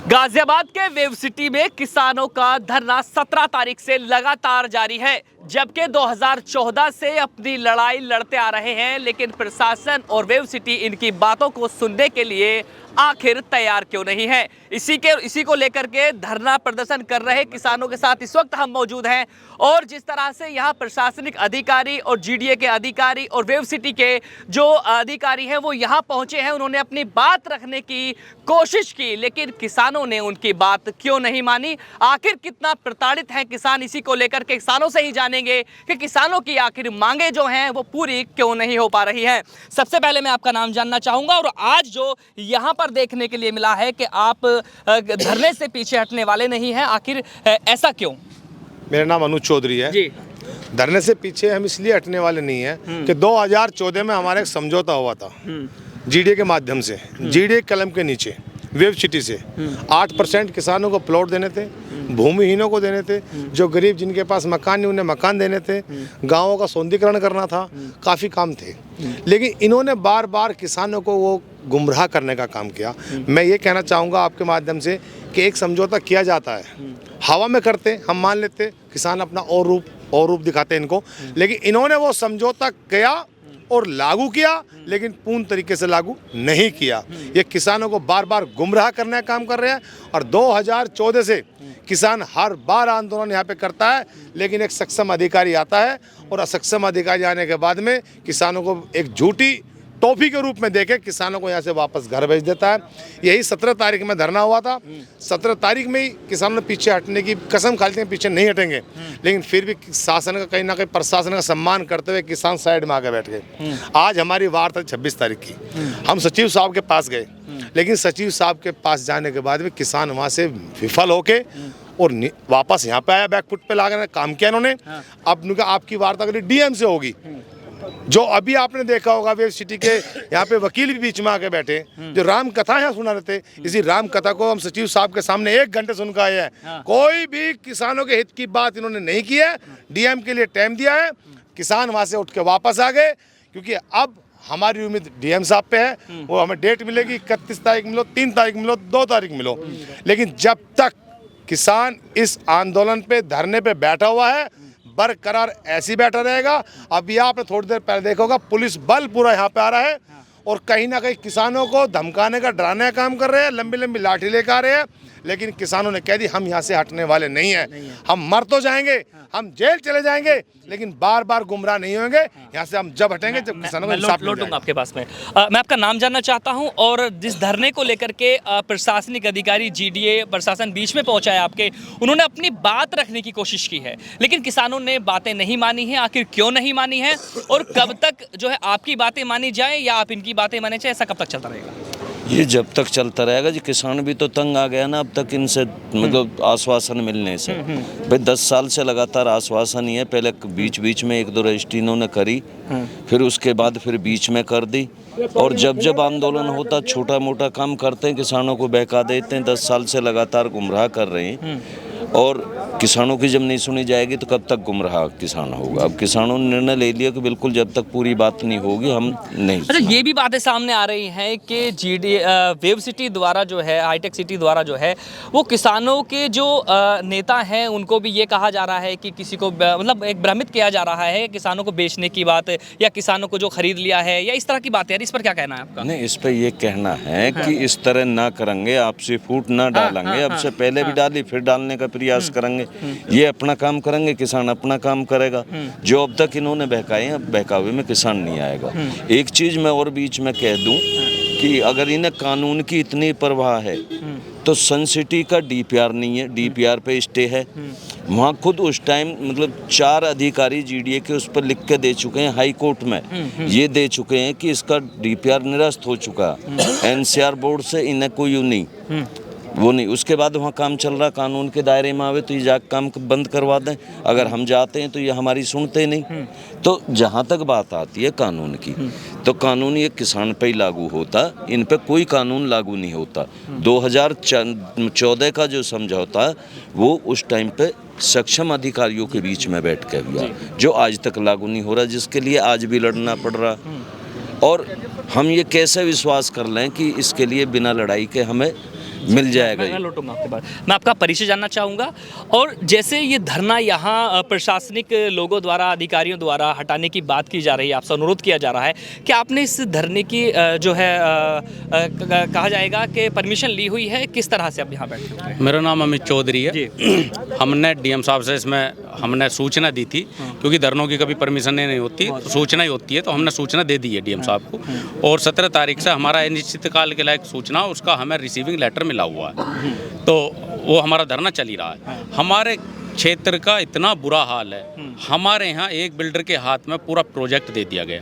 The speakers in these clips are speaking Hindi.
गाजियाबाद के वेव सिटी में किसानों का धरना 17 तारीख से लगातार जारी है, जबकि 2014 से अपनी लड़ाई लड़ते आ रहे हैं, लेकिन प्रशासन और वेव सिटी इनकी बातों को सुनने के लिए आखिर तैयार क्यों नहीं है। इसी को लेकर के धरना प्रदर्शन कर रहे किसानों के साथ इस वक्त हम मौजूद हैं और जिस तरह से यहाँ प्रशासनिक अधिकारी और जीडीए के अधिकारी और वेव सिटी के जो अधिकारी हैं वो यहाँ पहुंचे हैं। उन्होंने अपनी बात रखने की कोशिश की, लेकिन किसानों ने उनकी बात क्यों नहीं मानी। आखिर कितना प्रताड़ित हैं किसान, इसी को लेकर के किसानों से ही जानेंगे कि किसानों की आखिर मांगे जो हैं वो पूरी क्यों नहीं हो पा रही हैं। सबसे पहले मैं आपका नाम जानना चाहूँगा और आज जो यहाँ पर देखने के लिए मिला है कि आप धरने से पीछे हटने वाले नहीं हैं, आखिर ऐसा क्यों? मेरा नाम अनुज चौधरी है जी। धरने से पीछे हम इसलिए हटने वाले नहीं हैं कि 2014 में हमारा एक समझौता हुआ था जीडीए के माध्यम से, जीडीए कलम के नीचे वेव सिटी से 8% किसानों को प्लॉट देने थे, भूमिहीनों को देने थे, जो गरीब जिनके पास मकान नहीं उन्हें मकान देने थे, गांवों का सौंदर्यीकरण करना था, काफ़ी काम थे। लेकिन इन्होंने बार बार किसानों को वो गुमराह करने का काम किया। मैं ये कहना चाहूँगा आपके माध्यम से कि एक समझौता किया जाता है, हवा में करते हम मान लेते, किसान अपना और रूप दिखाते इनको, लेकिन इन्होंने वो समझौता किया और लागू किया, लेकिन पूर्ण तरीके से लागू नहीं किया। ये किसानों को बार बार गुमराह करने का काम कर रहे हैं और 2014 से किसान हर बार आंदोलन यहाँ पे करता है, लेकिन एक सक्षम अधिकारी आता है और असक्षम अधिकारी आने के बाद में किसानों को एक झूठी टॉफी के रूप में देके किसानों को यहाँ से वापस घर भेज देता है। यही 17 तारीख में धरना हुआ था। 17 तारीख में ही किसानों ने पीछे हटने की कसम खाते हैं, पीछे नहीं हटेंगे, लेकिन फिर भी शासन का कहीं ना कहीं प्रशासन का सम्मान करते हुए किसान साइड में आके बैठ गए। आज हमारी वार था 26 तारीख की, हम सचिव साहब के पास गए, लेकिन सचिव साहब के पास जाने के बाद भी किसान वहाँ से विफल होके और वापस यहाँ पे आया, बैकफुट पे लाकर काम किया इन्होंने। अब उनका आपकी वार्ता करी डीएम से होगी, जो अभी आपने देखा होगा वेव सिटी के यहाँ पे वकील भी बीच में आके बैठे, जो राम कथा यहाँ सुना रहे थे, इसी राम कथा को हम सचिव साहब के सामने 1 घंटे सुन के आए हैं। कोई भी किसानों के हित की बात इन्होंने नहीं की है। डीएम के लिए टाइम दिया है, किसान वहाँ से उठ के वापस आ गए, क्योंकि अब हमारी उम्मीद डीएम साहब पे है। वो हमें डेट मिलेगी, 31 तारीख मिलो, 3 तारीख मिलो, 2 तारीख मिलो, लेकिन जब तक किसान इस आंदोलन पे धरने पे बैठा हुआ है बरकरार ऐसी बैठा रहेगा। अभी आपने थोड़ी देर पहले देखा होगा पुलिस बल पूरा यहाँ पे आ रहा है और कहीं ना कहीं किसानों को धमकाने का डराने का काम कर रहे हैं, लंबी लंबी लाठी लेकर आ रहे हैं, लेकिन किसानों ने कह दी हम यहाँ से हटने वाले नहीं हैं। हम मर तो जाएंगे, हम जेल चले जाएंगे, लेकिन बार बार गुमराह नहीं होंगे। यहाँ से हम जब हटेंगे जब किसानों को इंसाफ लौटूंगा आपके पास में। मैं आपका नाम जानना चाहता हूँ और जिस धरने को लेकर के प्रशासनिक अधिकारी जीडीए प्रशासन बीच में पहुंचा है आपके, उन्होंने अपनी बात रखने की कोशिश की है, लेकिन किसानों ने बातें नहीं मानी है। आखिर क्यों नहीं मानी है और कब तक जो है आपकी बातें मानी जाए या आप इनकी बातें माने जाए, ऐसा कब तक चलता रहेगा? ये जब तक चलता रहेगा जी। किसान भी तो तंग आ गया ना अब तक इनसे, मतलब आश्वासन मिलने से। भाई 10 साल से लगातार आश्वासन ही है। पहले बीच बीच में 1-2 रजिस्ट्री इन्होंने करी, फिर उसके बाद फिर बीच में कर दी, और जब जब आंदोलन होता छोटा मोटा काम करते हैं, किसानों को बहका देते हैं। 10 साल से लगातार गुमराह कर रहे हैं और किसानों की जब नहीं सुनी जाएगी तो कब तक गुमराह किसान होगा। अब किसानों ने निर्णय ले लिया कि बिल्कुल जब तक पूरी बात नहीं होगी हम नहीं। अच्छा, ये भी बातें सामने आ रही हैं कि जीडीए वेव सिटी द्वारा जो है, हाईटेक सिटी द्वारा जो है, वो किसानों के जो नेता हैं उनको भी ये कहा जा रहा है कि किसी को मतलब एक भ्रमित किया जा रहा है किसानों को बेचने की बात, या किसानों को जो खरीद लिया है, या इस तरह की बातें। इस पर क्या कहना है आपका? नहीं, इस पर ये कहना है कि इस तरह ना करेंगे, आपसे फूट ना डालेंगे। अब से पहले भी डाली, फिर डालने का प्रयास करेंगे। ये अपना काम करेंगे, किसान अपना काम करेगा। जो अब तक इन्होंने बहकाए हैं, अब बहकावे में किसान नहीं आएगा। एक चीज मैं और बीच में कह दूं कि अगर इन्हें कानून की इतनी परवाह है तो सन सिटी का डीपीआर नहीं है, डीपीआर पे स्टे है। वहाँ खुद उस टाइम मतलब 4 अधिकारी जीडीए के उस पर लिख के दे चुके हैं हाई कोर्ट में, ये दे चुके हैं कि इसका डीपीआर निरस्त हो चुका। एनसीआर बोर्ड से इन्हें कोई नहीं वो नहीं। उसके बाद वहाँ काम चल रहा, कानून के दायरे में आवे तो ये जाकर काम बंद करवा दें। अगर हम जाते हैं तो ये हमारी सुनते नहीं। तो जहाँ तक बात आती है कानून की, तो कानून ये किसान पे ही लागू होता, इन पे कोई कानून लागू नहीं होता। 2014 का जो समझौता वो उस टाइम पे सक्षम अधिकारियों के बीच में बैठ के हुआ, जो आज तक लागू नहीं हो रहा, जिसके लिए आज भी लड़ना पड़ रहा। और हम ये कैसे विश्वास कर लें कि इसके लिए बिना लड़ाई के हमें मिल जाएगा। मैं लौटूंगा आपके बाद। मैं आपका परिचय जानना चाहूँगा। और जैसे ये धरना यहाँ प्रशासनिक लोगों द्वारा, अधिकारियों द्वारा हटाने की बात की जा रही है, आपसे अनुरोध किया जा रहा है कि आपने इस धरने की जो है कहा जाएगा कि परमिशन ली हुई है, किस तरह से आप यहाँ बैठे हुए हैं? मेरा नाम अमित चौधरी है। हमने डीएम साहब से इसमें हमने सूचना दी थी, क्योंकि धरनों की कभी परमिशन नहीं होती, तो सूचना ही होती है, तो हमने सूचना दे दी है डीएम साहब को। और 17 तारीख से हमारा अनिश्चित काल के लायक सूचना, उसका हमें रिसीविंग लेटर मिला हुआ है, तो वो हमारा धरना चल ही रहा है। हमारे क्षेत्र का इतना बुरा हाल है, हमारे यहाँ एक बिल्डर के हाथ में पूरा प्रोजेक्ट दे दिया गया।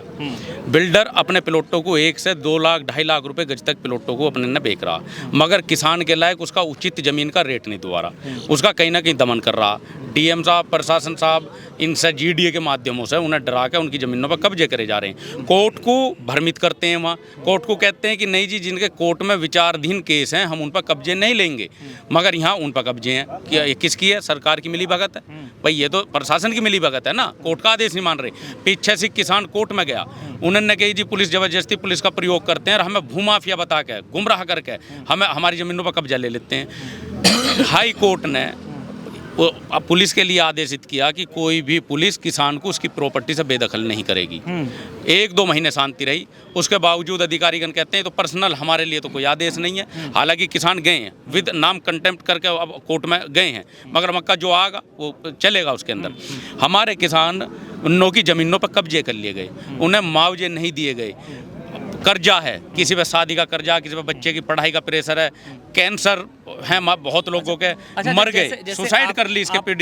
बिल्डर अपने प्लॉटों को 1 से 2 लाख 2.5 लाख रुपए गज तक प्लॉटों को अपने ने बेच रहा, मगर किसान के लायक उसका उचित ज़मीन का रेट नहीं दवा रहा, उसका कहीं ना कहीं दमन कर रहा। डीएम साहब, प्रशासन साहब, इनसे जीडीए के माध्यमों से उन्हें डरा के उनकी ज़मीनों पर कब्जे करे जा रहे हैं। कोर्ट को भ्रमित करते हैं, वहाँ कोर्ट को कहते हैं कि नहीं जी, जिनके कोर्ट में विचाराधीन केस हैं हम उन पर कब्जे नहीं लेंगे, मगर यहाँ उन पर कब्जे हैं। क्या ये किसकी है? सरकार की मिलीभगत है भाई, ये तो प्रशासन की मिलीभगत है ना, कोर्ट का आदेश नहीं मान रहे। पीछे से किसान कोर्ट में गया, उन्होंने कही जी पुलिस जबरदस्ती पुलिस का प्रयोग करते हैं और हमें भूमाफिया बता के, गुमराह करके हमें हमारी ज़मीनों पर कब्जा ले लेते हैं। हाई कोर्ट ने अब पुलिस के लिए आदेशित किया कि कोई भी पुलिस किसान को उसकी प्रॉपर्टी से बेदखल नहीं करेगी। 1-2 महीने शांति रही, उसके बावजूद अधिकारीगण कहते हैं तो पर्सनल हमारे लिए तो कोई आदेश नहीं है। हालांकि किसान गए हैं, विद नाम कंटेम्प्ट करके अब कोर्ट में गए हैं, मगर मक्का जो आएगा वो चलेगा उसके अंदर। हमारे किसान उन्नों की ज़मीनों पर कब्जे कर लिए गए, उन्हें मुआवजे नहीं दिए गए। कर्जा है, किसी पे शादी का कर्जा, किसी पे बच्चे की पढ़ाई का प्रेशर है, कैंसर है, बहुत लोगों के मर गए, सुसाइड कर ली इसके पीड़ित